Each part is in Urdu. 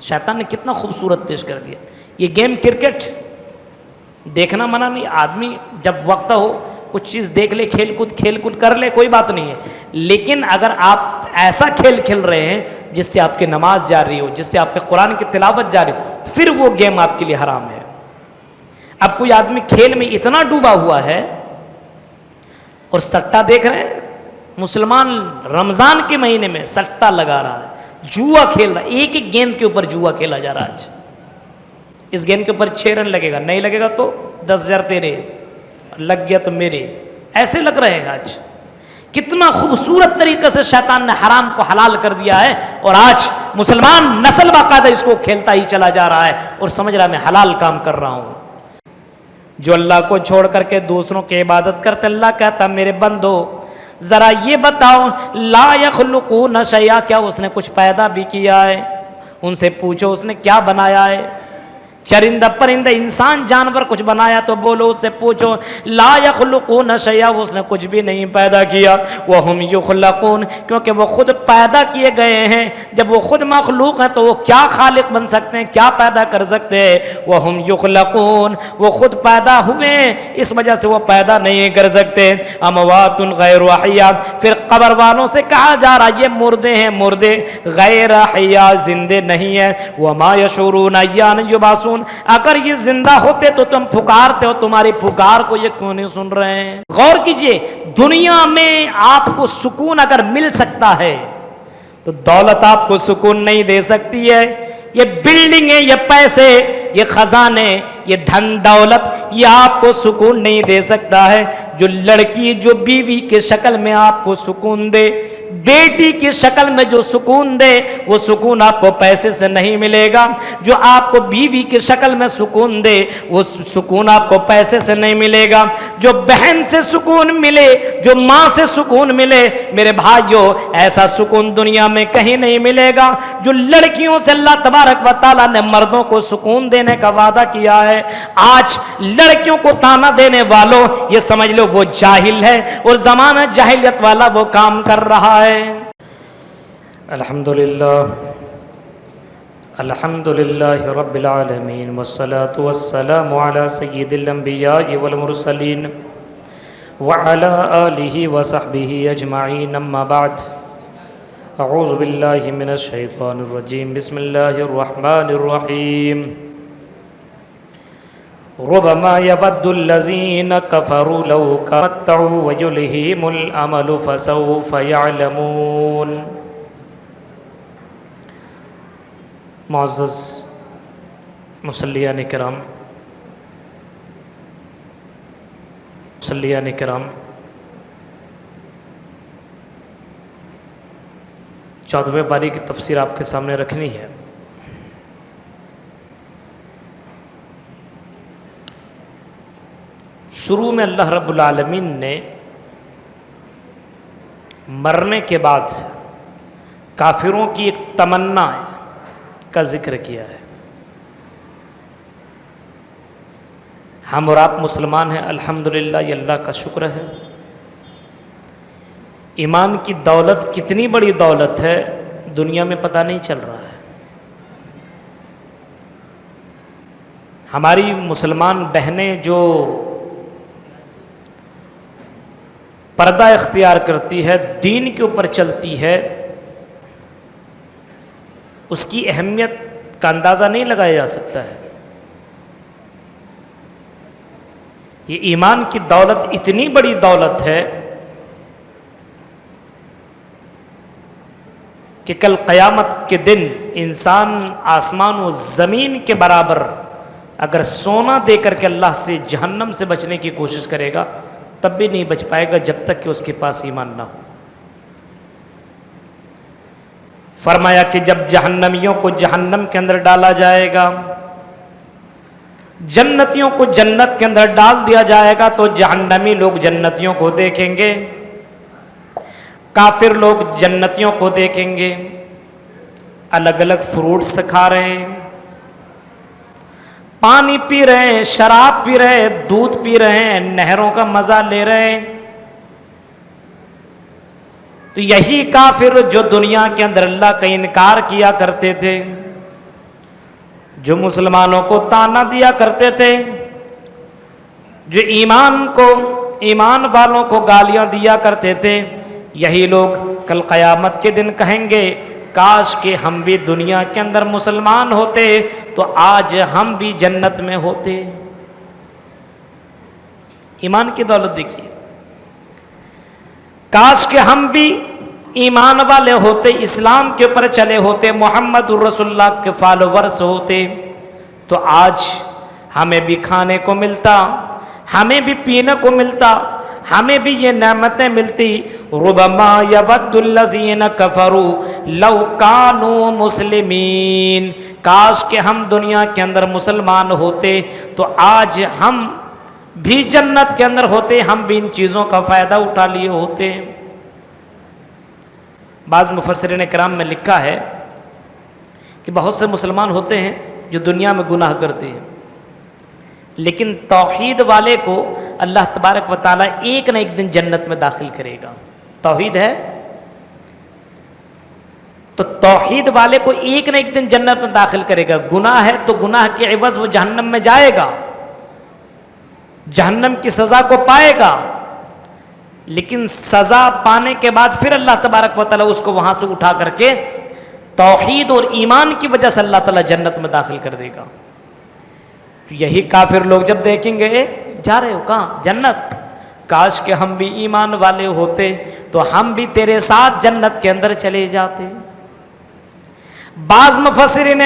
شیطان نے کتنا خوبصورت پیش کر دیا. یہ گیم کرکٹ دیکھنا منع نہیں, آدمی جب وقت ہو کچھ چیز دیکھ لے, کھیل کود کر لے, کوئی بات نہیں ہے, لیکن اگر آپ ایسا کھیل کھیل رہے ہیں جس سے آپ کی نماز جاری ہو, جس سے آپ کے قرآن کی تلاوت جاری ہو, تو پھر وہ گیم آپ کے لیے حرام ہے. اب کوئی آدمی کھیل میں اتنا ڈوبا ہوا ہے اور سٹا دیکھ رہے ہیں, مسلمان رمضان کے مہینے میں سٹا لگا رہا ہے, جوا کھیل رہا ہے, ایک ایک گیند کے اوپر جوا کھیلا جا رہا ہے. آج اس گیند کے اوپر 6 رن لگے گا, نہیں لگے گا تو 10,000 تیرے, لگ گیا تو میرے, ایسے لگ رہے ہیں. آج کتنا خوبصورت طریقے سے شیطان نے حرام کو حلال کر دیا ہے, اور آج مسلمان نسل باقاعدہ اس کو کھیلتا ہی چلا جا رہا ہے اور سمجھ رہا ہے میں حلال کام کر رہا ہوں. جو اللہ کو چھوڑ کر کے دوسروں کی عبادت کرتے, اللہ کہتا میرے بندو ذرا یہ بتاؤ, لا یخلقون شیئا, کیا اس نے کچھ پیدا بھی کیا ہے؟ ان سے پوچھو اس نے کیا بنایا ہے. چرندہ پرندہ انسان جانور کچھ بنایا تو بولو اس سے پوچھو. لا یخلقون شیئا, وہ اس نے کچھ بھی نہیں پیدا کیا. وہم یخلقون, کیونکہ وہ خود پیدا کیے گئے ہیں. جب وہ خود مخلوق ہیں تو وہ کیا خالق بن سکتے ہیں, کیا پیدا کر سکتے ہیں؟ وہم یخلقون, وہ خود پیدا ہوئے ہیں, اس وجہ سے وہ پیدا نہیں کر سکتے. اموات غیر احیاء, پھر قبر والوں سے کہا جا رہا یہ مردے ہیں, مردے غیر احیاء, زندے نہیں ہیں. وما یشعرون ایان یبعثون, اگر یہ زندہ ہوتے تو تم پکارتے ہو, تمہاری پکار کو یہ کیوں نہیں سن رہے ہیں؟ غور کیجئے, دنیا میں آپ کو سکون اگر مل سکتا ہے تو دولت آپ کو سکون نہیں دے سکتی ہے. یہ بلڈنگ ہے, یہ پیسے, یہ خزانے, یہ دھن دولت, یہ آپ کو سکون نہیں دے سکتا ہے. جو لڑکی جو بیوی کے شکل میں آپ کو سکون دے, بیٹی کی شکل میں جو سکون دے, وہ سکون آپ کو پیسے سے نہیں ملے گا. جو آپ کو بیوی کی شکل میں سکون دے, وہ سکون آپ کو پیسے سے نہیں ملے گا. جو بہن سے سکون ملے, جو ماں سے سکون ملے, میرے بھائیوں ایسا سکون دنیا میں کہیں نہیں ملے گا. جو لڑکیوں سے اللہ تبارک و تعالیٰ نے مردوں کو سکون دینے کا وعدہ کیا ہے, آج لڑکیوں کو تانا دینے والوں یہ سمجھ لو وہ جاہل ہے, اور زمانہ جاہلیت والا وہ کام کر رہا ہے. الحمدللہ رب العالمین, والصلاة والسلام علی سید الانبیاء والمرسلین وعلی آلہ وصحبہ اجمعین. اما بعد, اعوذ باللہ من الشیطان الرجیم, بسم اللہ الرحمن الرحیم. ربما يود الذين كفروا لو تمتعوا ويلههم الامل فسوف يعلمون. معزز مصلیان کرام, مصلیان کرام, 14ویں پاری کی تفسیر آپ کے سامنے رکھنی ہے. شروع میں اللہ رب العالمین نے مرنے کے بعد کافروں کی ایک تمنا کا ذکر کیا ہے. ہم اور آپ مسلمان ہیں, الحمدللہ, یہ اللہ کا شکر ہے. ایمان کی دولت کتنی بڑی دولت ہے دنیا میں پتہ نہیں چل رہا ہے. ہماری مسلمان بہنیں جو پردہ اختیار کرتی ہے, دین کے اوپر چلتی ہے, اس کی اہمیت کا اندازہ نہیں لگایا جا سکتا ہے. یہ ایمان کی دولت اتنی بڑی دولت ہے کہ کل قیامت کے دن انسان آسمان و زمین کے برابر اگر سونا دے کر کے اللہ سے, جہنم سے بچنے کی کوشش کرے گا تب بھی نہیں بچ پائے گا جب تک کہ اس کے پاس ایمان نہ ہو. فرمایا کہ جب جہنمیوں کو جہنم کے اندر ڈالا جائے گا, جنتیوں کو جنت کے اندر ڈال دیا جائے گا, تو جہنمی لوگ جنتیوں کو دیکھیں گے, کافر لوگ جنتیوں کو دیکھیں گے, الگ الگ فروٹس کھا رہے ہیں, پانی پی رہے ہیں, شراب پی رہے ہیں, دودھ پی رہے ہیں, نہروں کا مزہ لے رہے ہیں. تو یہی کافر جو دنیا کے اندر اللہ کا انکار کیا کرتے تھے, جو مسلمانوں کو تانا دیا کرتے تھے، جو ایمان والوں کو گالیاں دیا کرتے تھے، یہی لوگ کل قیامت کے دن کہیں گے کاش کہ ہم بھی دنیا کے اندر مسلمان ہوتے تو آج ہم بھی جنت میں ہوتے۔ ایمان کی دولت دیکھیے، کاش کہ ہم بھی ایمان والے ہوتے، اسلام کے اوپر چلے ہوتے، محمد رسول اللہ کے فالوورز ہوتے تو آج ہمیں بھی کھانے کو ملتا، ہمیں بھی پینے کو ملتا، ہمیں بھی یہ نعمتیں ملتی۔ ربما یود الذین کفروا لو کانوا مسلمین، کاش کہ ہم دنیا کے اندر مسلمان ہوتے تو آج ہم بھی جنت کے اندر ہوتے، ہم بھی ان چیزوں کا فائدہ اٹھا لیے ہوتے۔ بعض مفسرین کرام میں لکھا ہے کہ بہت سے مسلمان ہوتے ہیں جو دنیا میں گناہ کرتے ہیں، لیکن توحید والے کو اللہ تبارک و تعالیٰ ایک نہ ایک دن جنت میں داخل کرے گا۔ توحید ہے تو توحید والے کو ایک نہ ایک دن جنت میں داخل کرے گا، گناہ ہے تو گناہ کے عوض وہ جہنم میں جائے گا، جہنم کی سزا کو پائے گا، لیکن سزا پانے کے بعد پھر اللہ تبارک و تعالیٰ اس کو وہاں سے اٹھا کر کے توحید اور ایمان کی وجہ سے اللہ تعالیٰ جنت میں داخل کر دے گا۔ یہی کافر لوگ جب دیکھیں گے جا رہے ہو کہاں؟ جنت، کاش کہ ہم بھی ایمان والے ہوتے تو ہم بھی تیرے ساتھ جنت کے اندر چلے جاتے۔ بعض مفسرین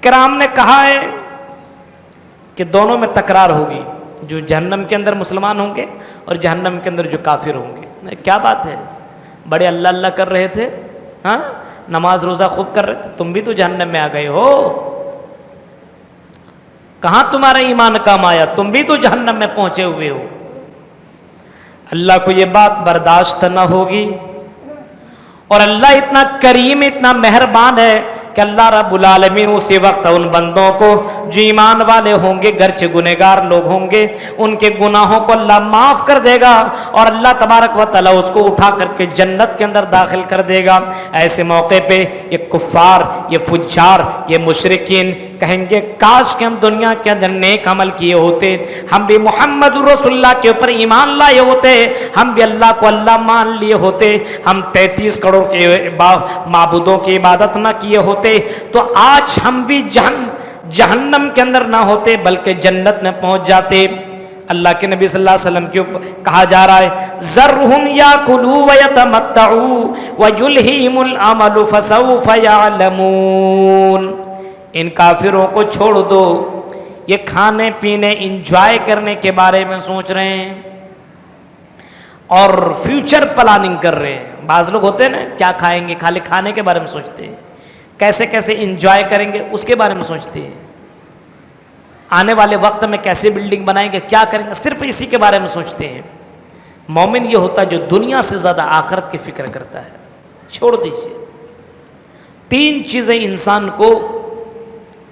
کرام نے کہا ہے کہ دونوں میں تکرار ہوگی، جو جہنم کے اندر مسلمان ہوں گے اور جہنم کے اندر جو کافر ہوں گے۔ کیا بات ہے، بڑے اللہ اللہ کر رہے تھے، ہاں نماز روزہ خوب کر رہے تھے، تم بھی تو جہنم میں آ گئے ہو، کہاں تمہارا ایمان کام آیا، تم بھی تو جہنم میں پہنچے ہوئے ہو۔ اللہ کو یہ بات برداشت نہ ہوگی، اور اللہ اتنا کریم اتنا مہربان ہے کہ اللہ رب العالمین اسی وقت ان بندوں کو جو ایمان والے ہوں گے گرچہ گنہگار لوگ ہوں گے ان کے گناہوں کو اللہ معاف کر دے گا، اور اللہ تبارک و تعالیٰ اس کو اٹھا کر کے جنت کے اندر داخل کر دے گا۔ ایسے موقع پہ یہ کفار، یہ فجار، یہ مشرکین کہیں گے کاش کہ ہم دنیا کے اندر نیک عمل کیے ہوتے، ہم بھی محمد رسول اللہ کے اوپر ایمان لائے ہوتے، ہم بھی اللہ کو اللہ مان لیے ہوتے، ہم 33 کروڑ کے معبودوں کی عبادت نہ کیے ہوتے تو آج ہم بھی جہنم کے اندر نہ ہوتے بلکہ جنت میں پہنچ جاتے۔ اللہ کے نبی صلی اللہ علیہ وسلم کے اوپر کہا جا رہا ہے ذرہم یاکلوا ویتمتعوا ویلہہم الامل فسوف یعلمون، ان کافروں کو چھوڑ دو، یہ کھانے پینے انجوائے کرنے کے بارے میں سوچ رہے ہیں اور فیوچر پلاننگ کر رہے ہیں۔ بعض لوگ ہوتے ہیں نا کیا کھائیں گے، خالی کھانے کے بارے میں سوچتے ہیں، کیسے کیسے انجوائے کریں گے اس کے بارے میں سوچتے ہیں، آنے والے وقت میں کیسے بلڈنگ بنائیں گے، کیا کریں گے، صرف اسی کے بارے میں سوچتے ہیں۔ مومن یہ ہوتا ہے جو دنیا سے زیادہ آخرت کی فکر کرتا ہے۔ چھوڑ دیجیے، 3 چیزیں انسان کو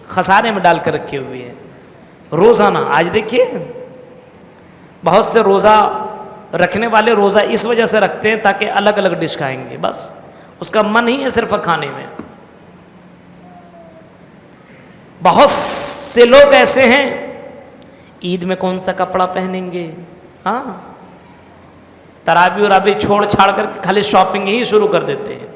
خسارے میں ڈال کر رکھے ہوئے ہیں روزانہ۔ آج دیکھیے بہت سے روزہ رکھنے والے روزہ اس وجہ سے رکھتے ہیں تاکہ الگ الگ ڈش کھائیں گے، بس اس کا من ہی ہے صرف کھانے میں۔ بہت سے لوگ ایسے ہیں عید میں کون سا کپڑا پہنیں گے، ہاں تراویح ورابی چھوڑ چھاڑ کر خالی شاپنگ ہی شروع کر دیتے ہیں۔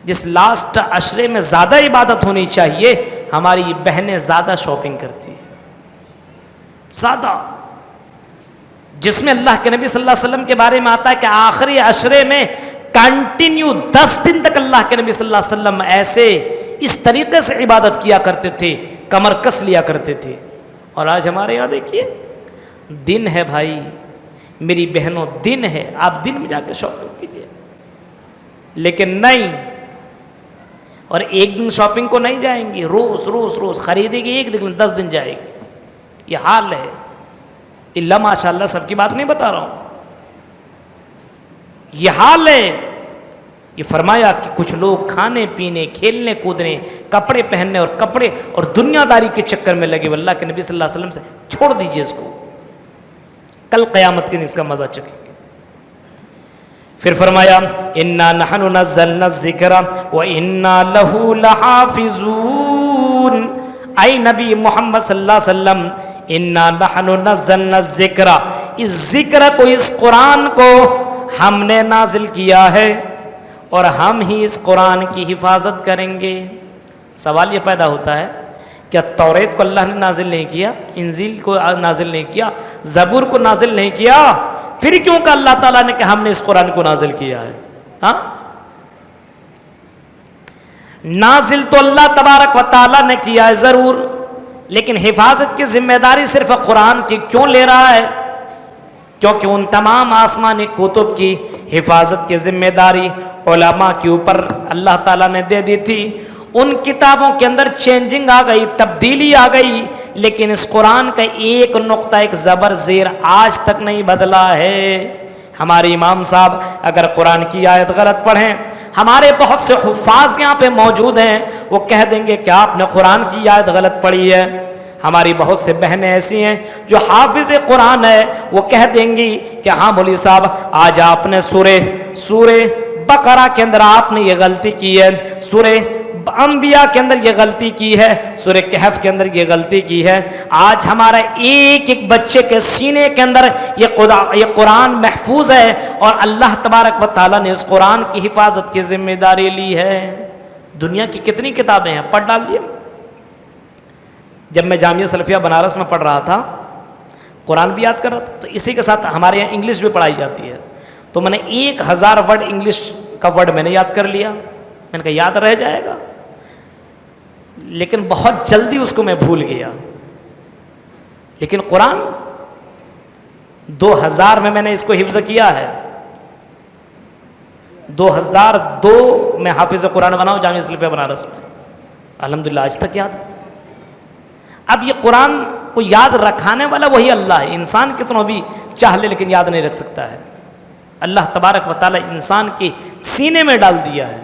جس لاسٹ عشرے میں زیادہ عبادت ہونی چاہیے ہماری بہنیں زیادہ شاپنگ کرتی ہیں، زیادہ، جس میں اللہ کے نبی صلی اللہ علیہ وسلم کے بارے میں آتا ہے کہ آخری عشرے میں کنٹینیو 10 دن تک اللہ کے نبی صلی اللہ علیہ وسلم ایسے اس طریقے سے عبادت کیا کرتے تھے، کمر کس لیا کرتے تھے۔ اور آج ہمارے یہاں دیکھیے دن ہے بھائی میری بہنوں، دن ہے، آپ دن میں جا کے شاپنگ کیجیے، لیکن نہیں، اور ایک دن شاپنگ کو نہیں جائیں گی، روز روز روز خریدے گی، ایک دن 10 دن جائے گی، یہ حال ہے۔ اللہ ماشاء اللہ سب کی بات نہیں بتا رہا ہوں، یہ حال ہے۔ یہ فرمایا کہ کچھ لوگ کھانے پینے کھیلنے کودنے کپڑے پہننے اور دنیا داری کے چکر میں لگے، اللہ کے نبی صلی اللہ علیہ وسلم سے چھوڑ دیجئے اس کو، کل قیامت کے دن اس کا مزہ چکیں گے۔ پھر فرمایا انا نحن نزلنا الذکر وانا لہ لحافظون، اے نبی محمد صلی اللہ علیہ وسلم انا نحن نزلنا الذکر، اس ذکر کو، اس قرآن کو ہم نے نازل کیا ہے اور ہم ہی اس قرآن کی حفاظت کریں گے۔ سوال یہ پیدا ہوتا ہے کیا توریت کو اللہ نے نازل نہیں کیا، انجیل کو نازل نہیں کیا، زبور کو نازل نہیں کیا؟ پھر کیوں کہ اللہ تعالیٰ نے کہ ہم نے اس قرآن کو نازل کیا ہے؟ ہاں، نازل تو اللہ تبارک و تعالیٰ نے کیا ہے ضرور، لیکن حفاظت کی ذمہ داری صرف قرآن کی کیوں لے رہا ہے؟ کیونکہ ان تمام آسمانی کتب کی حفاظت کی ذمہ داری علماء کے اوپر اللہ تعالیٰ نے دے دی تھی۔ ان کتابوں کے اندر چینجنگ آ گئی، تبدیلی آ گئی، لیکن اس قرآن کا ایک نقطہ، ایک زبر زیر آج تک نہیں بدلا ہے۔ ہمارے امام صاحب اگر قرآن کی آیت غلط پڑھیں، ہمارے بہت سے حفاظ یہاں پہ موجود ہیں، وہ کہہ دیں گے کہ آپ نے قرآن کی آیت غلط پڑھی ہے۔ ہماری بہت سے بہنیں ایسی ہیں جو حافظ قرآن ہے، وہ کہہ دیں گی کہ ہاں مولوی صاحب آج آپ نے سورہ بقرہ کے اندر آپ نے یہ غلطی کی ہے، سورہ انبیاء کے اندر یہ غلطی کی ہے، سورہ کہف کے اندر یہ غلطی کی ہے۔ آج ہمارا ایک ایک بچے کے سینے کے اندر یہ قرآن محفوظ ہے، اور اللہ تبارک و تعالیٰ نے اس قرآن کی حفاظت کی ذمہ داری لی ہے۔ دنیا کی کتنی کتابیں ہیں، پڑھ ڈالیے۔ جب میں جامعہ سلفیہ بنارس میں پڑھ رہا تھا، قرآن بھی یاد کر رہا تھا، تو اسی کے ساتھ ہمارے یہاں انگلش بھی پڑھائی جاتی ہے، تو میں نے 1000 ورڈ انگلش کا ورڈ میں نے یاد کر لیا۔ میں نے کہا یاد رہ جائے گا، لیکن بہت جلدی اس کو میں بھول گیا۔ لیکن قرآن 2000 میں نے اس کو حفظ کیا ہے، 2002 میں حافظ قرآن بنا ہوں جامعہ سلفیہ بنارس میں، الحمدللہ آج تک یاد ہے۔ اب یہ قرآن کو یاد رکھانے والا وہی اللہ ہے، انسان کتنوں بھی چاہ لے لیکن یاد نہیں رکھ سکتا ہے۔ اللہ تبارک و تعالی انسان کے سینے میں ڈال دیا ہے۔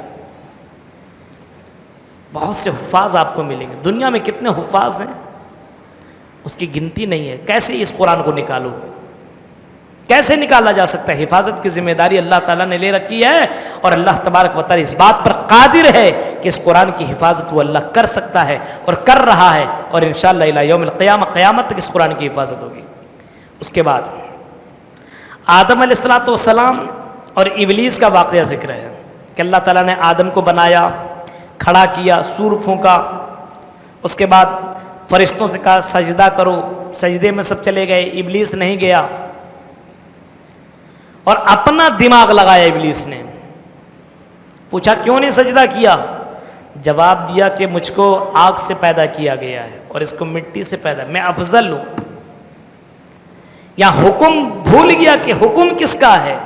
بہت سے حفاظ آپ کو ملیں گے، دنیا میں کتنے حفاظ ہیں اس کی گنتی نہیں ہے۔ کیسے اس قرآن کو نکالو گے؟ کیسے نکالا جا سکتا ہے؟ حفاظت کی ذمہ داری اللہ تعالیٰ نے لے رکھی ہے، اور اللہ تبارک و تعالی اس بات پر قادر ہے کہ اس قرآن کی حفاظت وہ اللہ کر سکتا ہے اور کر رہا ہے، اور انشاءاللہ الی یوم القیامہ، قیامت تک اس قرآن کی حفاظت ہوگی۔ اس کے بعد آدم علیہ السلام اور ابلیس کا واقعہ ذکر ہے کہ اللہ تعالیٰ نے آدم کو بنایا، کھڑا کیا، سور پھونکا، اس کے بعد فرشتوں سے کہا سجدہ کرو، سجدے میں سب چلے گئے، ابلیس نہیں گیا، اور اپنا دماغ لگایا ابلیس نے۔ پوچھا کیوں نہیں سجدہ کیا؟ جواب دیا کہ مجھ کو آگ سے پیدا کیا گیا ہے اور اس کو مٹی سے پیدا، میں افضل ہوں۔ یا حکم بھول گیا کہ حکم کس کا ہے،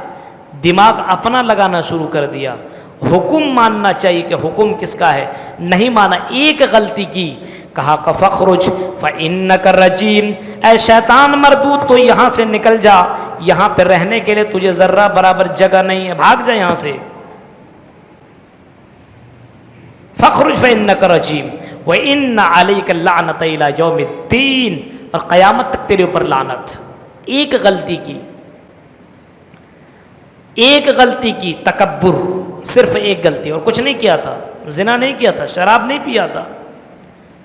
دماغ اپنا لگانا شروع کر دیا۔ حکم ماننا چاہیے کہ حکم کس کا ہے، نہیں مانا، ایک غلطی کی، کہا فَخْرُجْ فَإِنَّكَ رَجِيمٌ، اے شیطان مردود تو یہاں سے نکل جا، یہاں پہ رہنے کے لیے تجھے ذرہ برابر جگہ نہیں ہے، بھاگ جا یہاں سے۔ فَخْرُجْ فَإِنَّكَ رَجِيمٌ وَإِنَّ عَلَيْكَ اللَّعْنَةَ إِلَى يَوْمِ الدِّينِ، اور قیامت تک تیرے اوپر لعنت۔ ایک غلطی کی، ایک غلطی کی، تکبر، صرف ایک غلطی، اور کچھ نہیں کیا تھا، زنا نہیں کیا تھا، شراب نہیں پیا تھا،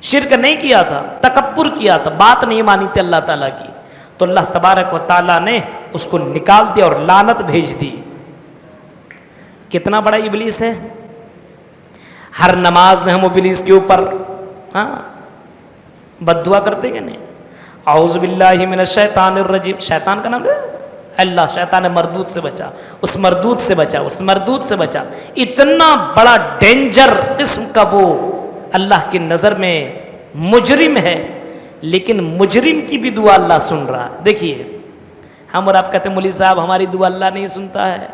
شرک نہیں کیا تھا، تکبر کیا تھا، بات نہیں مانی تھی اللہ تعالیٰ کی، تو اللہ تبارک و تعالیٰ نے اس کو نکال دیا اور لعنت بھیج دی۔ کتنا بڑا ابلیس ہے، ہر نماز میں ہم ابلیس کے اوپر بد دعا کرتے کہ نہیں، اعوذ باللہ من الشیطان الرجیم، شیطان کا نام ہے اللہ، شیطان مردود سے بچا، اس مردود سے بچا، اس مردود سے بچا۔ اتنا بڑا ڈینجر قسم کا وہ اللہ کی نظر میں مجرم ہے، لیکن مجرم کی بھی دعا اللہ سن رہا ہے۔ دیکھیے ہم اور آپ کہتے ہیں مولوی صاحب ہماری دعا اللہ نہیں سنتا ہے،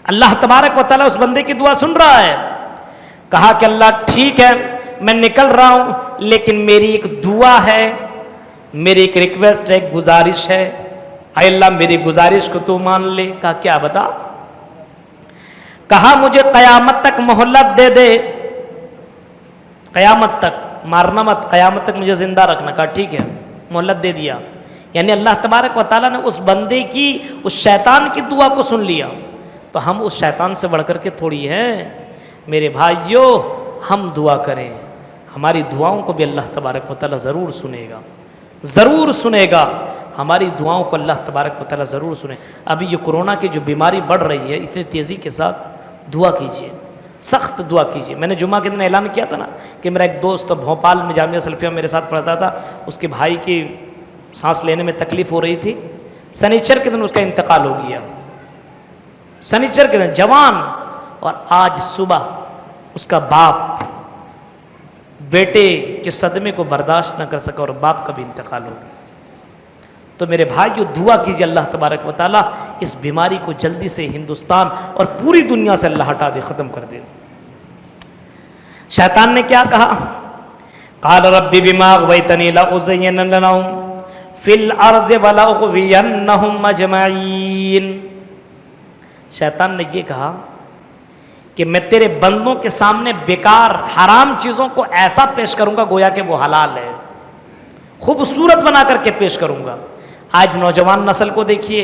اللہ تبارک و تعالیٰ اس بندے کی دعا سن رہا ہے۔ کہا کہ اللہ ٹھیک ہے میں نکل رہا ہوں، لیکن میری ایک دعا ہے، میری ایک ریکویسٹ ہے، ایک گزارش ہے، اے اللہ میری گزارش کو تو مان لے۔ کہا کیا بتا؟ کہا مجھے قیامت تک مہلت دے دے، قیامت تک، مارنا مت، قیامت تک مجھے زندہ رکھنا۔ کہا ٹھیک ہے، مہلت دے دیا۔ یعنی اللہ تبارک و تعالیٰ نے اس بندے کی، اس شیطان کی دعا کو سن لیا۔ تو ہم اس شیطان سے بڑھ کر کے تھوڑی ہیں میرے بھائیوں، ہم دعا کریں، ہماری دعاؤں کو بھی اللہ تبارک و تعالیٰ ضرور سنے گا، ضرور سنے گا، ہماری دعاؤں کو اللہ تبارک و تعالیٰ ضرور سنے۔ ابھی یہ کورونا کی جو بیماری بڑھ رہی ہے، اتنی تیزی کے ساتھ دعا کیجیے، سخت دعا کیجیے۔ میں نے جمعہ کے دن اعلان کیا تھا نا کہ میرا ایک دوست بھوپال میں جامعہ سلفیہ میرے ساتھ پڑھتا تھا، اس کے بھائی کی سانس لینے میں تکلیف ہو رہی تھی، سنیچر کے دن اس کا انتقال ہو گیا، سنیچر کے دن، جوان، اور آج صبح اس کا باپ بیٹے کے صدمے کو برداشت نہ کر سکا اور باپ کا بھی انتقال ہو گیا۔ تو میرے بھائیو دعا کیجیے اللہ تبارک و تعالیٰ اس بیماری کو جلدی سے ہندوستان اور پوری دنیا سے اللہ ہٹا دے، ختم کر دے۔ شیطان نے کیا کہا؟ قال رب بما اغویتنی لأزینن لهم فی الارض ولأغوینہم اجمعین۔ شیطان نے یہ کہا کہ میں تیرے بندوں کے سامنے بیکار حرام چیزوں کو ایسا پیش کروں گا گویا کہ وہ حلال ہے، خوبصورت بنا کر کے پیش کروں گا۔ آج نوجوان نسل کو دیکھیے،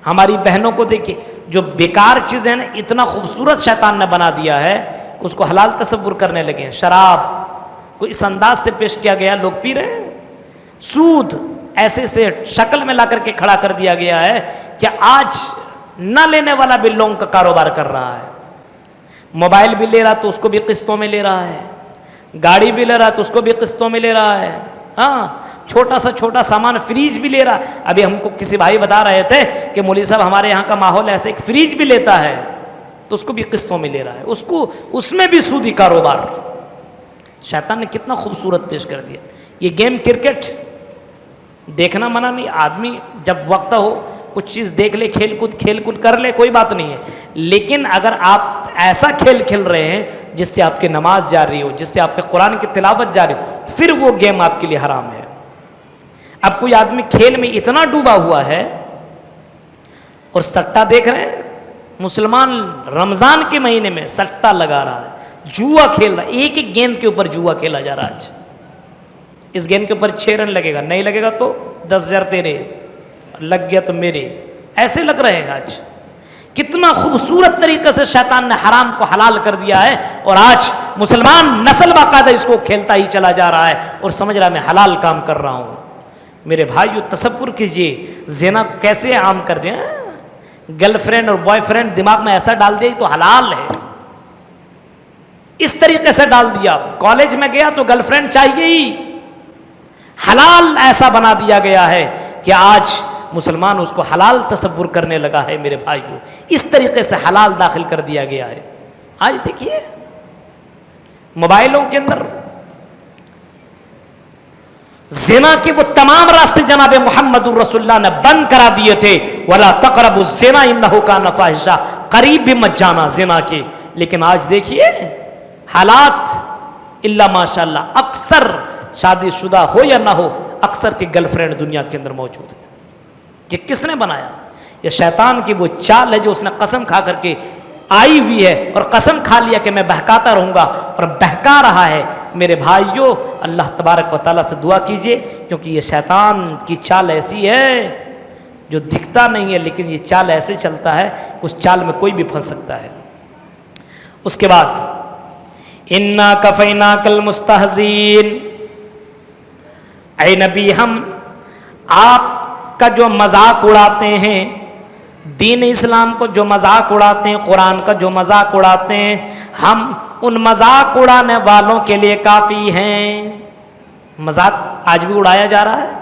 ہماری بہنوں کو دیکھیے، جو بیکار چیزیں نا اتنا خوبصورت شیطان نے بنا دیا ہے، اس کو حلال تصور کرنے لگے ہیں۔ شراب کو اس انداز سے پیش کیا گیا، لوگ پی رہے ہیں۔ سود ایسے سے شکل میں لا کر کے کھڑا کر دیا گیا ہے کہ آج نہ لینے والا بھی لوگوں کا کاروبار کر رہا ہے۔ موبائل بھی لے رہا تو اس کو بھی قسطوں میں لے رہا ہے، گاڑی بھی لے رہا تو اس کو بھی قسطوں میں لے رہا ہے، ہاں چھوٹا سا چھوٹا سامان، فریج بھی لے رہا۔ ابھی ہم کو کسی بھائی بتا رہے تھے کہ مولوی صاحب ہمارے یہاں کا ماحول ایسے، ایک فریج بھی لیتا ہے تو اس کو بھی قسطوں میں لے رہا ہے، اس میں بھی سودی کاروبار۔ شیطان نے کتنا خوبصورت پیش کر دیا۔ یہ گیم کرکٹ دیکھنا منع نہیں، آدمی جب وقت ہو کچھ چیز دیکھ لے، کھیل کود کر لے، کوئی بات نہیں ہے، لیکن اگر آپ ایسا کھیل کھیل رہے ہیں جس سے آپ کی نماز جاری ہو، جس سے آپ کے قرآن کی تلاوت جاری ہو، تو پھر وہ گیم آپ کے لیے حرام ہے۔ اب کوئی آدمی کھیل میں اتنا ڈوبا ہوا ہے اور سٹہ دیکھ رہے ہیں، مسلمان رمضان کے مہینے میں سٹہ لگا رہا ہے، جوا کھیل رہا ہے، ایک ایک گیند کے اوپر جوا کھیلا جا رہا ہے۔ آج اس گیند کے اوپر 6 رن لگے گا، نہیں لگے گا تو 10,000 تیرے، لگ گیا تو میرے، ایسے لگ رہے ہیں۔ آج کتنا خوبصورت طریقے سے شیطان نے حرام کو حلال کر دیا ہے، اور آج مسلمان نسل باقاعدہ اس کو کھیلتا ہی چلا جا رہا ہے اور سمجھ رہا ہے میں حلال کام کر رہا ہوں۔ میرے بھائیو تصور کیجئے زنا کو کیسے عام کر دیا، گرل فرینڈ اور بوائے فرینڈ دماغ میں ایسا ڈال دیا تو حلال ہے، اس طریقے سے ڈال دیا۔ کالج میں گیا تو گرل فرینڈ چاہیے ہی، حلال ایسا بنا دیا گیا ہے کہ آج مسلمان اس کو حلال تصور کرنے لگا ہے۔ میرے بھائیو اس طریقے سے حلال داخل کر دیا گیا ہے۔ آج دیکھیے موبائلوں کے اندر زنا کے وہ تمام راستے جناب محمد الرسول اللہ نے بند کرا دیے تھے، وَلَا تَقْرَبُوا الزِّنَا إِنَّهُ كَانَ فَاحِشًا، قریب بھی مت جانا زنا کے۔ لیکن آج دیکھیے حالات الا ماشاءاللہ، اکثر شادی شدہ ہو یا نہ ہو، اکثر کی گرل فرینڈ دنیا کے اندر موجود ہے۔ یہ کس نے بنایا؟ یہ شیطان کی وہ چال ہے جو اس نے قسم کھا کر کے آئی ہوئی ہے، اور قسم کھا لیا کہ میں بہکاتا رہوں گا، اور بہکا رہا ہے۔ میرے بھائیوں اللہ تبارک و تعالیٰ سے دعا کیجئے، کیونکہ یہ شیطان کی چال ایسی ہے جو دکھتا نہیں ہے، لیکن یہ چال ایسے چلتا ہے اس چال میں کوئی بھی پھنس سکتا ہے۔ اس کے بعد اِنَّا كَفَيْنَاكَ الْمُسْتَهْزِئِينَ، اے نبی ہم آپ کا جو مذاق اڑاتے ہیں، دین اسلام کو جو مذاق اڑاتے ہیں، قرآن کا جو مذاق اڑاتے ہیں، ہم ان مذاق اڑانے والوں کے لیے کافی ہیں۔ مذاق آج بھی اڑایا جا رہا ہے۔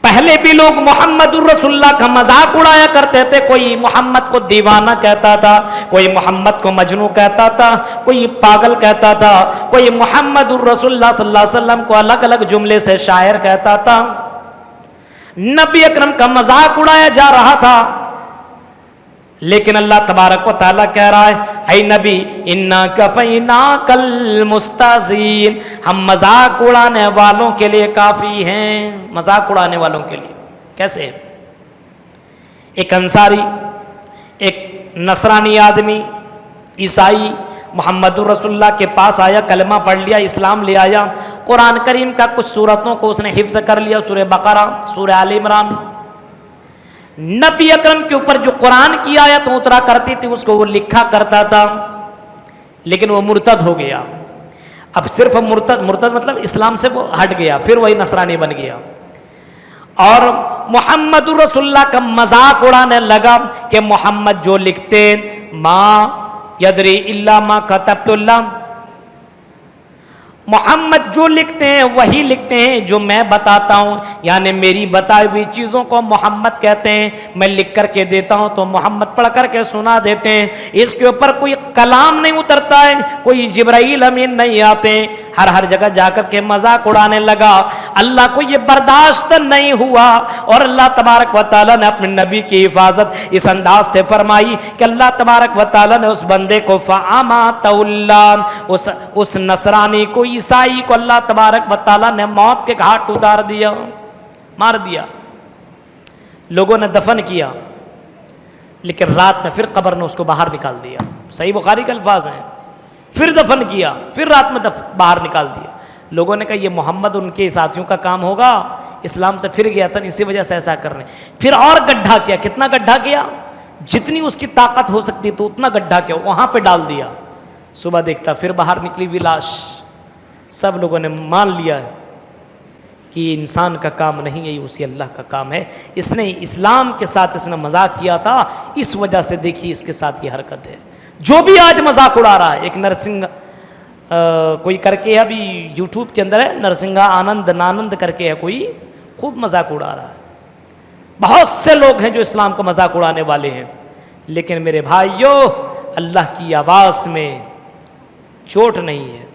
پہلے بھی لوگ محمد الرسول اللہ کا مذاق اڑایا کرتے تھے، کوئی محمد کو دیوانہ کہتا تھا، کوئی محمد کو مجنوں کہتا تھا، کوئی پاگل کہتا تھا، کوئی محمد الرسول اللہ صلی اللہ علیہ وسلم کو الگ الگ جملے سے شاعر کہتا تھا۔ نبی اکرم کا مذاق اڑایا جا رہا تھا، لیکن اللہ تبارک و تعالیٰ کہہ رہا ہے اے نبی اِنَّا كَفَيْنَاكَ الْمُسْتَهْزِئِينَ، ہم مذاق اڑانے والوں کے لیے کافی ہیں۔ مذاق اڑانے والوں کے لیے کیسے؟ ایک انصاری، ایک نصرانی آدمی، عیسائی محمد الرسول اللہ کے پاس آیا، کلمہ پڑھ لیا، اسلام لے آیا، قرآن کریم کا کچھ سورتوں کو اس نے حفظ کر لیا، سورہ بقرہ، سورہ آل عمران۔ نبی اکرم کے اوپر جو قرآن کی آیت اترا کرتی تھی اس کو وہ لکھا کرتا تھا، لیکن وہ مرتد ہو گیا۔ اب صرف مرتد مطلب اسلام سے وہ ہٹ گیا، پھر وہی نصرانی بن گیا، اور محمد رسول اللہ کا مذاق اڑانے لگا کہ محمد جو لکھتے ما یدری الا ما کتبت اللہ، محمد جو لکھتے ہیں وہی لکھتے ہیں جو میں بتاتا ہوں، یعنی میری بتائی ہوئی چیزوں کو محمد کہتے ہیں، میں لکھ کر کے دیتا ہوں تو محمد پڑھ کر کے سنا دیتے ہیں، اس کے اوپر کوئی کلام نہیں اترتا ہے، کوئی جبرائیل امین نہیں آتے، ہر جگہ جا کر کے مذاق اڑانے لگا۔ اللہ کو یہ برداشت نہیں ہوا، اور اللہ تبارک و تعالیٰ نے اپنے نبی کی حفاظت اس انداز سے فرمائی کہ اللہ تبارک و تعالیٰ نے اس بندے کو فَأَمَاتَهُ اللَّهُ، اس نصرانی کو، عیسائی کو اللہ تبارک و تعالیٰ نے موت کے گھاٹ اتار دیا، مار دیا۔ لوگوں نے دفن کیا، لیکن رات میں پھر قبر نے اس کو باہر نکال دیا، صحیح بخاری کے الفاظ ہیں، پھر دفن کیا، پھر رات میں باہر نکال دیا۔ لوگوں نے کہا یہ محمد ان کے ساتھیوں کا کام ہوگا، اسلام سے پھر گیا تھا، اسی وجہ سے ایسا کر رہے ہیں۔ پھر اور گڈھا کیا، کتنا گڈھا کیا، جتنی اس کی طاقت ہو سکتی تو اتنا گڈھا کیا، وہاں پہ ڈال دیا۔ صبح دیکھتا پھر باہر نکلی ہوئی لاش۔ سب لوگوں نے مان لیا کہ یہ انسان کا کام نہیں ہے، یہ اسی اللہ کا کام ہے، اس نے اسلام کے ساتھ اس نے مذاق کیا تھا، اس وجہ سے دیکھیے اس کے ساتھ یہ حرکت ہے۔ جو بھی آج مذاق اڑا رہا ہے، ایک نرسنگ کوئی کر کے ابھی یوٹیوب کے اندر ہے، نرسنگا آنند نانند کر کے ہے کوئی، خوب مذاق اڑا رہا ہے۔ بہت سے لوگ ہیں جو اسلام کا مذاق اڑانے والے ہیں، لیکن میرے بھائیو اللہ کی آواز میں چوٹ نہیں ہے،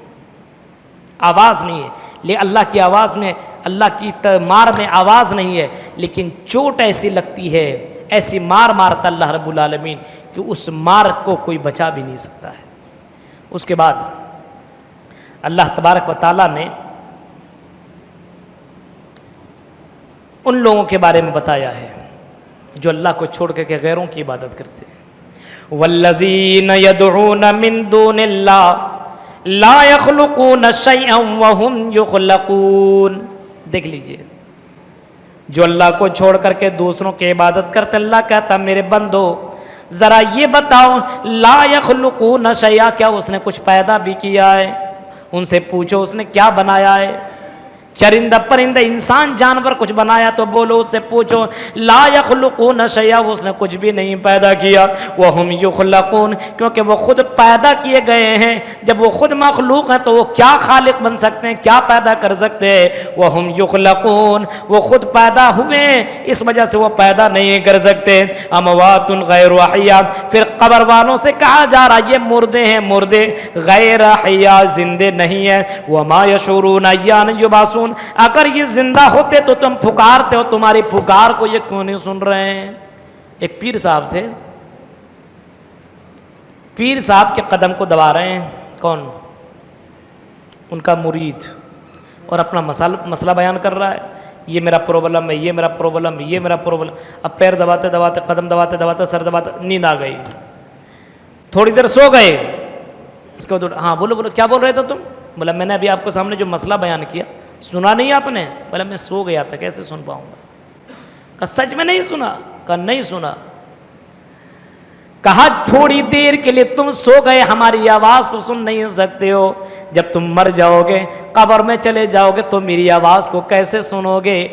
آواز نہیں ہے، لیکن اللہ کی آواز میں، اللہ کی مار میں آواز نہیں ہے، لیکن چوٹ ایسی لگتی ہے، ایسی مار مارتا اللہ رب العالمین کہ اس مار کو کوئی بچا بھی نہیں سکتا ہے۔ اس کے بعد اللہ تبارک و تعالیٰ نے ان لوگوں کے بارے میں بتایا ہے جو اللہ کو چھوڑ کر کے غیروں کی عبادت کرتے ہیں۔ والذین یدعون من دون اللہ لا یخلقون شیئا وهم یخلقون۔ دیکھ لیجئے، جو اللہ کو چھوڑ کر کے دوسروں کی عبادت کرتے، اللہ کہتا میرے بندو ذرا یہ بتاؤ، لا یخلقون شیئا، کیا اس نے کچھ پیدا بھی کیا ہے؟ ان سے پوچھو اس نے کیا بنایا ہے؟ چرندہ پرندہ انسان جانور کچھ بنایا تو بولو اس سے پوچھو۔ لا یخلقون شیئا، وہ اس نے کچھ بھی نہیں پیدا کیا، وہم یخلقون، کیونکہ وہ خود پیدا کیے گئے ہیں۔ جب وہ خود مخلوق ہیں تو وہ کیا خالق بن سکتے ہیں، کیا پیدا کر سکتے ہیں؟ وہم یخلقون، وہ خود پیدا ہوئے ہیں، اس وجہ سے وہ پیدا نہیں کر سکتے۔ اموات غیر احیاء، پھر قبر والوں سے کہا جا رہا یہ مردے ہیں، مردے غیر احیاء، زندے نہیں ہیں۔ وما یشعرون ایان یبعثون، اگر یہ زندہ ہوتے تو تم پکارتے ہو، تمہاری پکار کو یہ کیوں نہیں سن رہے ہیں؟ ایک پیر صاحب تھے، پیر صاحب کے قدم کو دبا رہے ہیں، کون؟ ان کا مرید، اور اپنا مسئلہ بیان کر رہا ہے، یہ میرا پرابلم ہے، یہ میرا پرابلم ہے، یہ میرا پرابلم۔ اب پیر دباتے دباتے، قدم دباتے دباتے، سر دباتے، نیند آ گئی، تھوڑی دیر سو گئے۔ اس کے بعد ہاں بولو کیا بول رہے تھے تم؟ بولا میں نے ابھی آپ کو سامنے جو مسئلہ بیان کیا سنا نہیں آپ نے؟ بولا میں سو گیا تھا، کیسے سن پاؤں گا؟ کہا سچ میں نہیں سنا؟ کہا نہیں سنا۔ کہا تھوڑی دیر کے لیے تم سو گئے، ہماری آواز کو سن نہیں سکتے ہو، جب تم مر جاؤ گے، قبر میں چلے جاؤ گے تو میری آواز کو کیسے سنو گے؟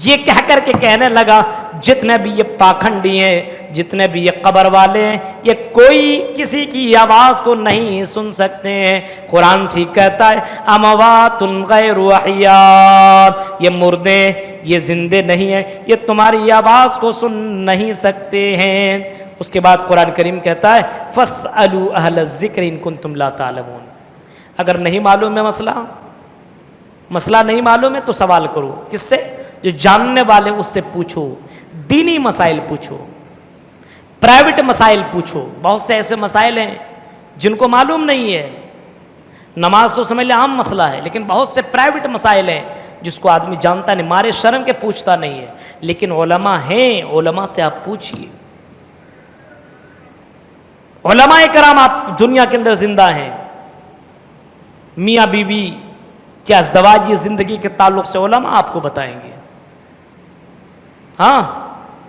یہ کہہ کر کے کہنے لگا جتنے بھی یہ پاکھنڈی ہیں، جتنے بھی یہ قبر والے ہیں، یہ کوئی کسی کی آواز کو نہیں سن سکتے ہیں۔ قرآن ٹھیک کہتا ہے اموات غیر احیاء، یہ مردے، یہ زندے نہیں ہیں، یہ تمہاری آواز کو سن نہیں سکتے ہیں۔ اس کے بعد قرآن کریم کہتا ہے فاسألوا اہل الذکر ان کنتم لا تعلمون، اگر نہیں معلوم ہے مسئلہ نہیں معلوم ہے تو سوال کرو، کس سے؟ جو جاننے والے اس سے پوچھو، دینی مسائل پوچھو، پرائیویٹ مسائل پوچھو۔ بہت سے ایسے مسائل ہیں جن کو معلوم نہیں ہے، نماز تو سمجھ لے عام مسئلہ ہے، لیکن بہت سے پرائیویٹ مسائل ہیں جس کو آدمی جانتا نہیں، مارے شرم کے پوچھتا نہیں ہے، لیکن علماء ہیں، علماء سے آپ پوچھئے۔ علماء کرام آپ دنیا کے اندر زندہ ہیں، میاں بیوی کیا ازدواجی زندگی کے تعلق سے علماء آپ کو بتائیں گے۔ ہاں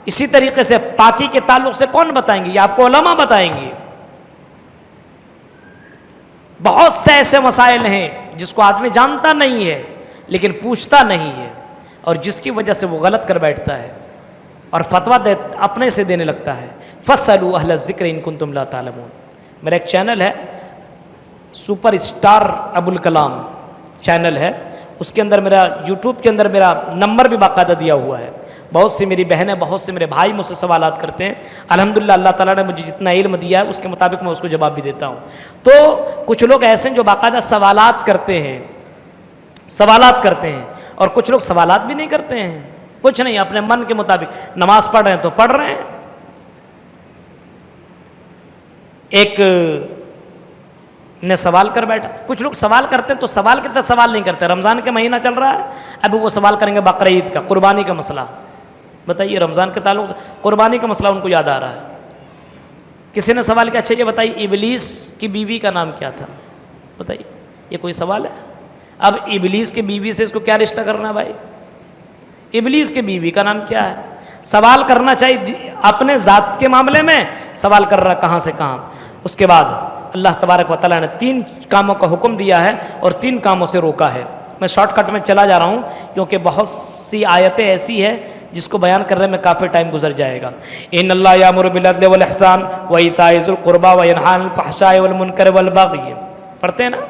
اسی طریقے سے پاکی کے تعلق سے کون بتائیں گے؟ یہ آپ کو علماء بتائیں گے۔ بہت سے ایسے مسائل ہیں جس کو آدمی جانتا نہیں ہے لیکن پوچھتا نہیں ہے، اور جس کی وجہ سے وہ غلط کر بیٹھتا ہے اور فتویٰ اپنے سے دینے لگتا ہے۔ فَاسْأَلُوا أَهْلَ الذِّكْرِ إِن كُنتُمْ لَا تَعْلَمُونَ۔ میرا ایک چینل ہے سپر اسٹار ابوالکلام چینل ہے، اس کے اندر میرا یوٹیوب کے اندر میرا نمبر بھی باقاعدہ دیا ہوا ہے۔ بہت سی میری بہنیں، بہت سے میرے بھائی مجھ سے سوالات کرتے ہیں، الحمدللہ اللہ تعالیٰ نے مجھے جتنا علم دیا ہے اس کے مطابق میں اس کو جواب بھی دیتا ہوں۔ تو کچھ لوگ ایسے ہیں جو باقاعدہ سوالات کرتے ہیں اور کچھ لوگ سوالات بھی نہیں کرتے ہیں، کچھ نہیں، اپنے من کے مطابق نماز پڑھ رہے ہیں تو پڑھ رہے ہیں۔ ایک نے سوال کر بیٹھا، کچھ لوگ سوال کرتے ہیں تو سوال کی طرح سوال نہیں کرتے۔ رمضان کا مہینہ چل رہا ہے، ابھی وہ سوال کریں گے بقرعید کا، قربانی کا مسئلہ، بتائیے رمضان کے تعلق قربانی کا مسئلہ ان کو یاد آ رہا ہے۔ کسی نے سوال کیا، اچھا یہ بتائیے ابلیس کی بیوی کا نام کیا تھا، بتائیے، یہ کوئی سوال ہے؟ اب ابلیس کی بیوی سے اس کو کیا رشتہ کرنا ہے بھائی؟ ابلیس کی بیوی کا نام کیا ہے؟ سوال کرنا چاہیے اپنے ذات کے معاملے میں، سوال کر رہا کہاں سے کہاں۔ اس کے بعد اللہ تبارک و تعالیٰ نے 3 کاموں کا حکم دیا ہے اور 3 کاموں سے روکا ہے۔ میں شارٹ کٹ میں چلا جا رہا ہوں کیونکہ بہت سی آیتیں ایسی ہیں جس کو بیان کرنے میں کافی ٹائم گزر جائے گا۔ ان اللہ یامر بالعدل والاحسان وایتاء ذی القربی وینھی عن الفحشاء والمنکر والبغی، پڑھتے ہیں نا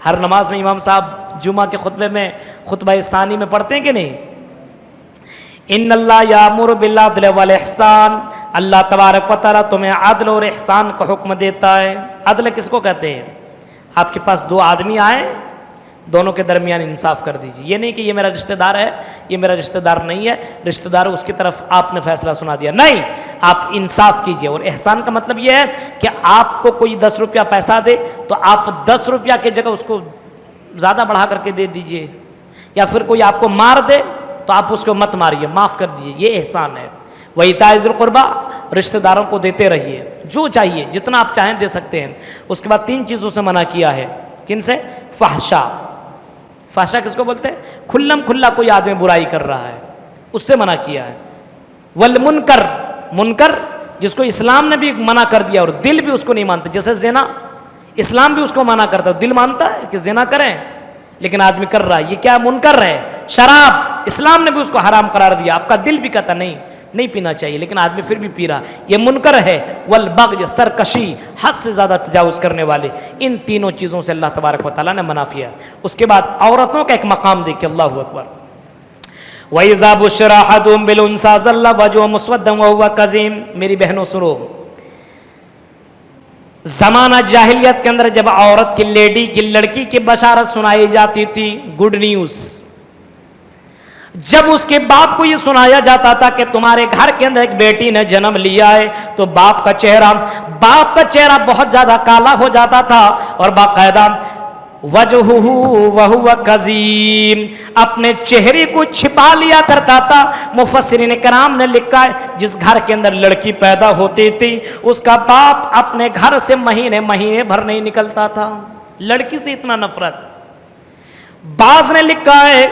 ہر نماز میں، امام صاحب جمعہ کے خطبے میں، خطبہ ثانی میں پڑھتے ہیں کہ نہیں؟ ان اللہ یامر بالعدل والاحسان، اللہ تبارک و تعالیٰ تمہیں عدل اور احسان کا حکم دیتا ہے۔ عدل کس کو کہتے ہیں؟ آپ کے پاس 2 آدمی آئے، دونوں کے درمیان انصاف کر دیجیے۔ یہ نہیں کہ یہ میرا رشتہ دار ہے، یہ میرا رشتہ دار نہیں ہے، رشتہ دار اس کی طرف آپ نے فیصلہ سنا دیا، نہیں، آپ انصاف کیجیے۔ اور احسان کا مطلب یہ ہے کہ آپ کو کوئی 10 روپیہ پیسہ دے تو آپ 10 روپیہ کی جگہ اس کو زیادہ بڑھا کر کے دے دیجیے، یا پھر کوئی آپ کو مار دے تو آپ اس کو مت ماریے، معاف کر دیجیے، یہ احسان ہے۔ وایتاء ذی القربی، رشتہ داروں کو دیتے رہیے، جو چاہیے جتنا آپ چاہیں دے سکتے ہیں۔ اس کے بعد 3 چیزوں سے منع کیا ہے، کن سے؟ فحشا، فحشا کس کو بولتے ہیں؟ کھلم کھلا کوئی آدمی برائی کر رہا ہے، اس سے منع کیا ہے۔ والمنکر، منکر جس کو اسلام نے بھی منع کر دیا اور دل بھی اس کو نہیں مانتا، جیسے زنا، اسلام بھی اس کو منع کرتا ہے، دل مانتا ہے کہ زنا کریں لیکن آدمی کر رہا ہے، یہ کیا منکر ہے؟ شراب، اسلام نے بھی اس کو حرام قرار دیا، آپ کا دل بھی کہتا نہیں پینا چاہیے لیکن آدمی پھر بھی پی رہا، یہ منکر ہے۔ والبغی، سرکشی، حد سے زیادہ تجاوز کرنے والے، ان 3 چیزوں سے اللہ تبارک و تعالیٰ نے منع کیا۔ اس کے بعد عورتوں کا ایک مقام دیکھیں، اللہ اکبر۔ وَإِذَا بُشِّرَ أَحَدُهُم بِالْأُنثىٰ ظَلَّ وَجْهُهُ مُسْوَدًّا وَهُوَ كَظِيمٌ۔ میری بہنوں سنو، زمانہ جاہلیت کے اندر جب عورت کی، لیڈی کی، لڑکی کی بشارت سنائی جاتی تھی، گڈ نیوز، جب اس کے باپ کو یہ سنایا جاتا تھا کہ تمہارے گھر کے اندر ایک بیٹی نے جنم لیا ہے، تو باپ کا چہرہ بہت زیادہ کالا ہو جاتا تھا اور باقاعدہ وجہہ وہو کظیم، اپنے چہرے کو چھپا لیا کرتا تھا۔ مفسرین کرام نے لکھا ہے جس گھر کے اندر لڑکی پیدا ہوتی تھی اس کا باپ اپنے گھر سے مہینے بھر نہیں نکلتا تھا، لڑکی سے اتنا نفرت۔ بعض نے لکھا ہے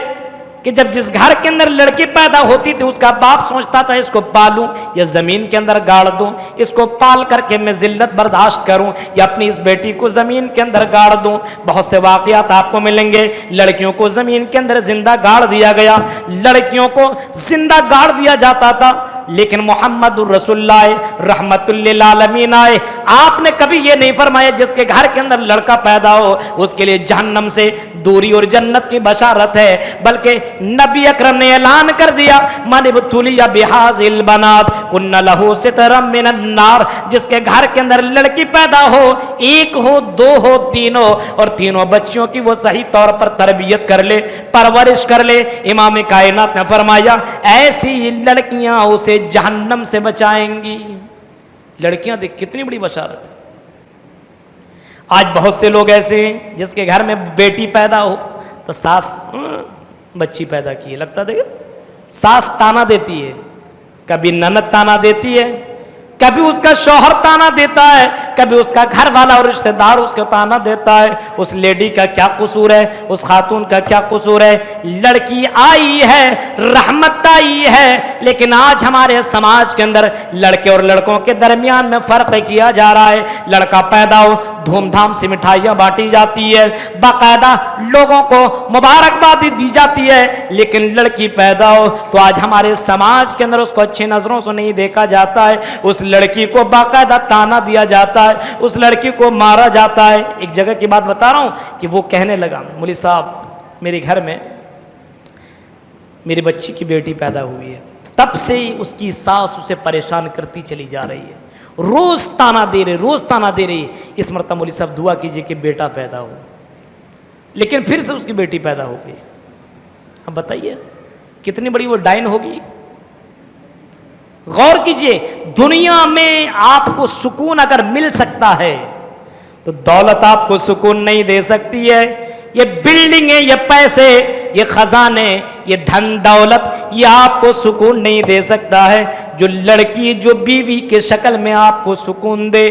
کہ جب جس گھر کے اندر لڑکی پیدا ہوتی تھی اس کا باپ سوچتا تھا اس کو پالوں یا زمین کے اندر گاڑ دوں، اس کو پال کر کے میں ذلت برداشت کروں یا اپنی اس بیٹی کو زمین کے اندر گاڑ دوں۔ بہت سے واقعات آپ کو ملیں گے، لڑکیوں کو زمین کے اندر زندہ گاڑ دیا گیا، لڑکیوں کو زندہ گاڑ دیا جاتا تھا، لیکن محمد الرسول اللہ رحمت للعالمین آئے، آپ نے کبھی یہ نہیں فرمایا جس کے گھر کے اندر لڑکا پیدا ہو اس کے لیے جہنم سے دوری اور جنت کی بشارت ہے، بلکہ نبی اکرم نے اعلان کر دیا من ابتلی بہذہ البنات کن لہ سترا من النار، جس کے گھر کے اندر لڑکی پیدا ہو، 1 ہو 2 ہو 3 ہو، اور 3 بچیوں کی وہ صحیح طور پر تربیت کر لے، پرورش کر لے، امام کائنات نے فرمایا ایسی لڑکیاں اسے جہنم سے بچائیں گی۔ لڑکیاں دیکھ کتنی بڑی بشارت ہے۔ آج بہت سے لوگ ایسے ہیں جس کے گھر میں بیٹی پیدا ہو تو ساس بچی پیدا کی ہے، لگتا دیکھا ساس تانا دیتی ہے، کبھی نند تانا دیتی ہے، کبھی اس کا شوہر تانا دیتا ہے، کبھی اس کا گھر والا اور رشتہ دار اس کو تانا دیتا ہے۔ اس لیڈی کا کیا قصور ہے، اس خاتون کا کیا قصور ہے؟ لڑکی آئی ہے، رحمت آئی ہے، لیکن آج ہمارے سماج کے اندر لڑکے اور لڑکوں کے درمیان میں فرق کیا جا رہا ہے۔ لڑکا پیدا ہو دھوم دھام سے مٹھائیاں بانٹی جاتی ہے, باقاعدہ لوگوں کو مبارکبادی دی جاتی ہے, لیکن لڑکی پیدا ہو تو آج ہمارے سماج کے اندر اس کو اچھی نظروں سے نہیں دیکھا جاتا ہے, اس لڑکی کو باقاعدہ تانا دیا جاتا ہے, اس لڑکی کو مارا جاتا ہے. ایک جگہ کی بات بتا رہا ہوں کہ وہ کہنے لگا, مولوی صاحب میرے گھر میں میری بچی کی بیٹی پیدا ہوئی ہے, تب سے اس کی ساس اسے پریشان کرتی چلی جا رہی ہے, روز تانا دے رہی, اس مرتبہ مولوی صاحب دعا کیجئے کہ بیٹا پیدا ہو. لیکن پھر سے اس کی بیٹی پیدا ہو گئی. اب بتائیے کتنی بڑی وہ ڈائن ہوگی. غور کیجئے, دنیا میں آپ کو سکون اگر مل سکتا ہے تو دولت آپ کو سکون نہیں دے سکتی ہے. یہ بلڈنگ ہے, یہ پیسے, یہ خزانے, یہ دھن دولت, یہ آپ کو سکون نہیں دے سکتا ہے. جو لڑکی جو بیوی کے شکل میں آپ کو سکون دے,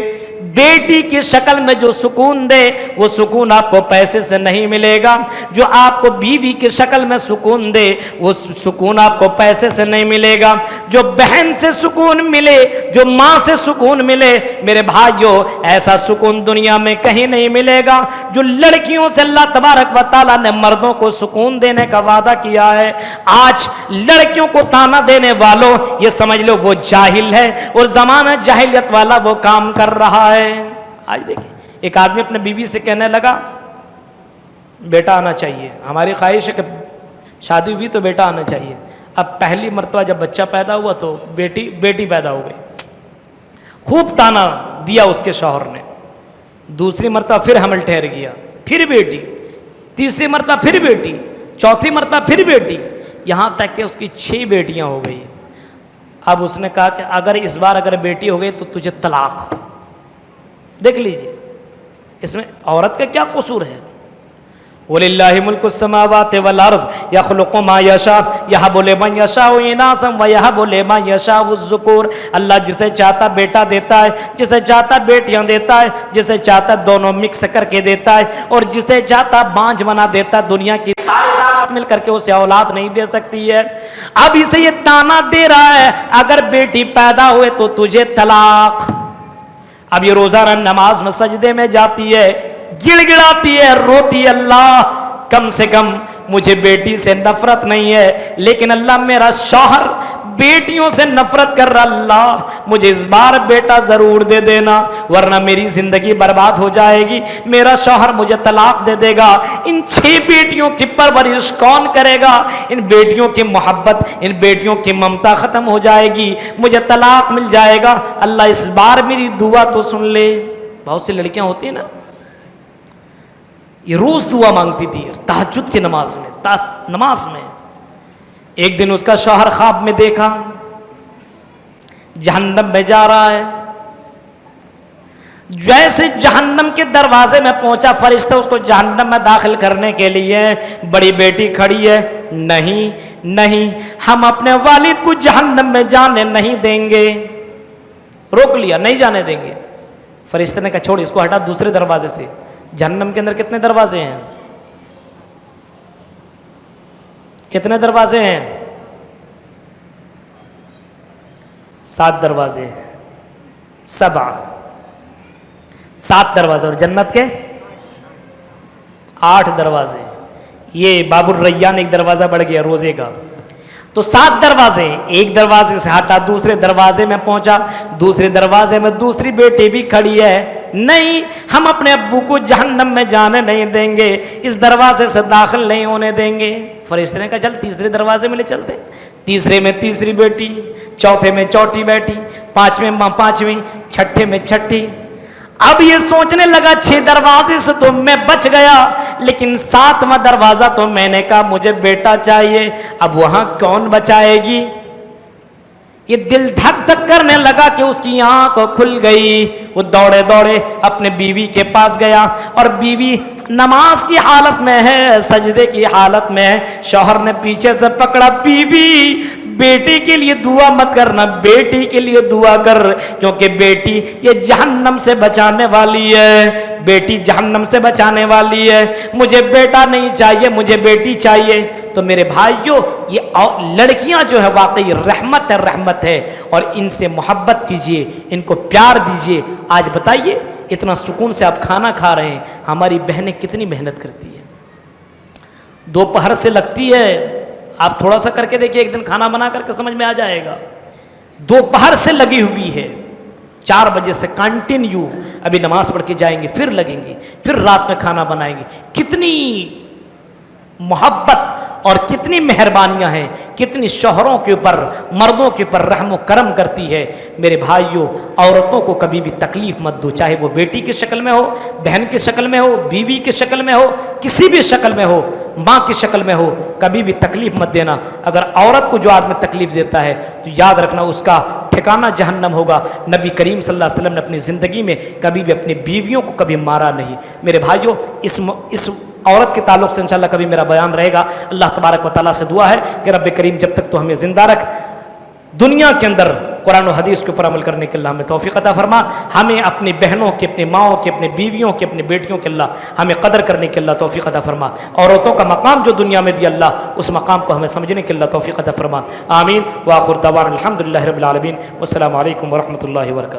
بیٹی کی شکل میں جو سکون دے, وہ سکون آپ کو پیسے سے نہیں ملے گا. جو آپ کو بیوی کی شکل میں سکون دے, وہ سکون آپ کو پیسے سے نہیں ملے گا. جو بہن سے سکون ملے, جو ماں سے سکون ملے, میرے بھائیوں ایسا سکون دنیا میں کہیں نہیں ملے گا. جو لڑکیوں سے اللہ تبارک و تعالیٰ نے مردوں کو سکون دینے کا وعدہ کیا ہے, آج لڑکیوں کو تانا دینے والوں یہ سمجھ لو وہ جاہل ہے, اور زمانہ جاہلیت والا وہ کام کر رہا ہے. آج دیکھیں ایک آدمی اپنے بیوی سے کہنے لگا بیٹا آنا چاہیے, ہماری خواہش ہے کہ شادی ہوئی تو بیٹا آنا چاہیے. اب پہلی مرتبہ جب بچہ پیدا ہوا تو بیٹی پیدا ہو گئی, خوب تانا دیا اس کے شوہر نے. دوسری مرتبہ پھر حمل ٹھہر گیا, پھر بیٹی, تیسری مرتبہ پھر بیٹی, چوتھی مرتبہ پھر بیٹی, یہاں تک کہ اس کی 6 بیٹیاں ہو گئی. اب اس نے کہا کہ اگر اس بار اگر بیٹی ہو گئی تو تجھے طلاق. دیکھ لیجئے اس میں عورت کا کیا قصور ہے. وَلِلَّهِ مُلْكُ السَّمَاوَاتِ وَالْأَرْضِ يَخْلُقُ مَا يَشَاءُ يَهَبُ لِمَن يَشَاءُ إِنَاثًا وَيَهَبُ لِمَن يَشَاءُ الذُّكُورَ. اللہ جسے چاہتا بیٹا دیتا ہے, جسے چاہتا بیٹیاں دیتا ہے, جسے چاہتا دونوں مکس کر کے دیتا ہے, اور جسے چاہتا بانجھ بنا دیتا. دنیا کی ساری طاقت مل کر کے اسے اولاد نہیں دے سکتی ہے. اب اسے یہ تانا دے رہا ہے اگر بیٹی پیدا ہوئے تو تجھے طلاق. اب یہ روزانہ نماز میں سجدے میں جاتی ہے, گڑ گڑاتی ہے, روتی ہے, اللہ کم سے کم مجھے بیٹی سے نفرت نہیں ہے, لیکن اللہ میرا شوہر بیٹیوں سے نفرت کر رہا, اللہ مجھے اس بار بیٹا ضرور دے دینا ورنہ میری زندگی برباد ہو جائے گی, میرا شوہر مجھے طلاق دے دے گا. ان 6 بیٹیوں کی پرورش کون کرے گا؟ ان بیٹیوں کی محبت, ان بیٹیوں کی ممتا ختم ہو جائے گی, مجھے طلاق مل جائے گا. اللہ اس بار میری دعا تو سن لے. بہت سی لڑکیاں ہوتی ہیں نا, یہ روز دعا مانگتی تھی تہجد کی نماز میں. ایک دن اس کا شوہر خواب میں دیکھا جہنم میں جا رہا ہے. جیسے جہنم کے دروازے میں پہنچا, فرشتہ اس کو جہنم میں داخل کرنے کے لیے, بڑی بیٹی کھڑی ہے, نہیں ہم اپنے والد کو جہنم میں جانے نہیں دیں گے. روک لیا, نہیں جانے دیں گے. فرشتے نے کہا چھوڑ اس کو, ہٹا دوسرے دروازے سے. جہنم کے اندر کتنے دروازے ہیں؟ کتنے دروازے ہیں؟ 7 دروازے ہیں. 7 دروازے, اور جنت کے 8 دروازے. یہ باب الریان ایک دروازہ بڑھ گیا روزے کا. تو 7 دروازے, ایک دروازے سے ہٹا دوسرے دروازے میں پہنچا, دوسرے دروازے میں دوسری بیٹی بھی کھڑی ہے, نہیں ہم اپنے ابو کو جہنم میں جانے نہیں دیں گے, اس دروازے سے داخل نہیں ہونے دیں گے. فرشتے نے کہا چل تیسرے دروازے میں لے چلتے. تیسرے میں تیسری بیٹی, چوتھے میں چوتھی بیٹی, پانچویں میں پانچویں, چھٹے میں چھٹی. اب یہ سوچنے لگا 6 دروازے سے تو میں بچ گیا, لیکن 7واں دروازہ تو میں نے کہا مجھے بیٹا چاہیے, اب وہاں کون بچائے گی؟ یہ دل دھک دھک کرنے لگا کہ اس کی آنکھ کھل گئی. وہ دوڑے دوڑے اپنے بیوی کے پاس گیا, اور بیوی نماز کی حالت میں ہے, سجدے کی حالت میں ہے. شوہر نے پیچھے سے پکڑا, بیوی بیٹی کے لیے دعا مت کرنا, بیٹی کے لیے دعا کر, کیونکہ بیٹی یہ جہنم سے بچانے والی ہے, بیٹی جہنم سے بچانے والی ہے. مجھے بیٹا نہیں چاہیے, مجھے بیٹی چاہیے. تو میرے بھائیوں یہ لڑکیاں جو ہے واقعی رحمت ہے, اور ان سے محبت کیجئے, ان کو پیار دیجئے. آج بتائیے اتنا سکون سے آپ کھانا کھا رہے ہیں، ہماری بہنیں کتنی محنت کرتی ہیں، دوپہر سے لگتی ہے، آپ تھوڑا سا کر کے دیکھیے، ایک دن کھانا بنا کر کے سمجھ میں آ جائے گا، دوپہر سے لگی ہوئی ہے، 4 بجے سے کنٹینیو، ابھی نماز پڑھ کے جائیں گے، پھر لگیں گے، پھر رات میں کھانا بنائیں گے، کتنی محبت اور کتنی مہربانیاں ہیں، کتنی شوہروں کے اوپر، مردوں کے اوپر رحم و کرم کرتی ہے۔ میرے بھائیوں، عورتوں کو کبھی بھی تکلیف مت دو، چاہے وہ بیٹی کی شکل میں ہو، بہن کی شکل میں ہو، بیوی کی شکل میں ہو، کسی بھی شکل میں ہو، ماں کی شکل میں ہو، کبھی بھی تکلیف مت دینا۔ اگر عورت کو جو آدمی تکلیف دیتا ہے تو یاد رکھنا اس کا ٹھکانہ جہنم ہوگا۔ نبی کریم صلی اللہ علیہ وسلم نے اپنی زندگی میں کبھی بھی اپنی بیویوں کو کبھی مارا نہیں۔ میرے بھائیوں، اس عورت کے تعلق سے انشاءاللہ کبھی میرا بیان رہے گا۔ اللہ تبارک و تعالیٰ سے دعا ہے کہ رب کریم جب تک تو ہمیں زندہ رکھ، دنیا کے اندر قرآن و حدیث کے اوپر عمل کرنے کے اللہ ہمیں توفیق عطا فرما، ہمیں اپنی بہنوں کی، اپنی ماؤں کی، اپنی بیویوں کی، اپنی بیٹیوں کے اللہ ہمیں قدر کرنے کے اللہ توفیق عطا فرما، عورتوں کا مقام جو دنیا میں دیا اللہ اس مقام کو ہمیں سمجھنے کے اللہ توفیق عطا فرما۔ آمین۔ وآخر دعوانا الحمدللہ رب العالمین، والسلام علیکم ورحمۃ اللہ وبرکاتہ۔